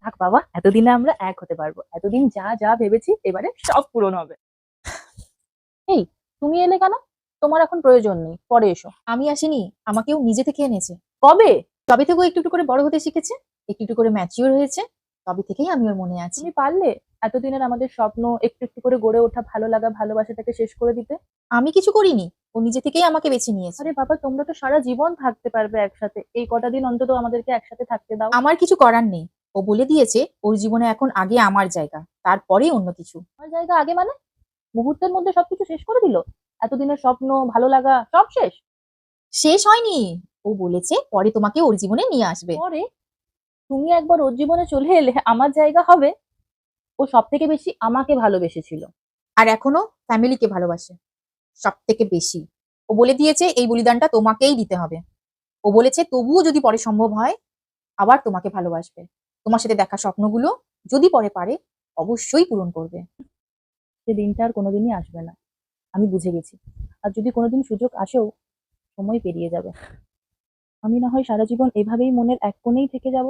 থাক বাবা, এতদিনে আমরা এক হতে পারবো। এতদিন যা যা ভেবেছি এবারে সব পূরণ হবে। এই, তুমি এলে কেন? তোমার এখন প্রয়োজন নেই, পরে এসো। আমি আসিনি, আমাকেও নিজে থেকে এনেছে। কবে? তবে থেকে ও একটু একটু করে বড় হতে শিখেছে, একটু একটু করে ম্যাচিওর হয়েছে, তবে থেকেই আমি ওর মনে আছি। তুমি পারলে এতদিনের আমাদের স্বপ্ন একটু একটু করে গড়ে ওঠা ভালো লাগা ভালোবাসাটাকে শেষ করে দিতে? আমি কিছু করিনি, ও নিজে থেকেই আমাকে বেছে নিয়েছে। আরে বাবা, তোমরা তো সারা জীবন থাকতে পারবে একসাথে, এই কটা দিন অন্তত আমাদেরকে একসাথে থাকতে দাও। আমার কিছু করার নেই, ও বলে দিয়েছে ওর জীবনে এখন আগে আমার জায়গা, তারপরেই অন্য কিছু। আমার জায়গা আগে মানে? মুহূর্তের মধ্যে সবকিছু শেষ করে দিল? এতদিনের স্বপ্ন ভালো লাগা সব শেষ? শেষ হয়নি, ও বলেছে পরে তোমাকে ওর জীবনে নিয়ে আসবে। পরে? তুমি একবার ওর জীবনে চলে এলে আমার জায়গা হবে? ও সব থেকে বেশি আমাকে ভালোবেসেছিল। আর এখনো ফ্যামিলিকে ভালোবাসে সব থেকে বেশি। ও বলে দিয়েছে এই বলিদানটা তোমাকেই দিতে হবে। ও বলেছে তবুও যদি পরে সম্ভব হয় আবার তোমাকে ভালোবাসবে, তোমার সাথে দেখা স্বপ্নগুলো যদি পরে পারে অবশ্যই পূরণ করবে। সে দিনটা আর কোনোদিনই আসবে না, আমি বুঝে গেছি। আর যদি কোনোদিন সুযোগ আসেও, সময় পেরিয়ে যাবে। আমি না হয় সারা জীবন এভাবেই মনের এক কোণেই থেকে যাব।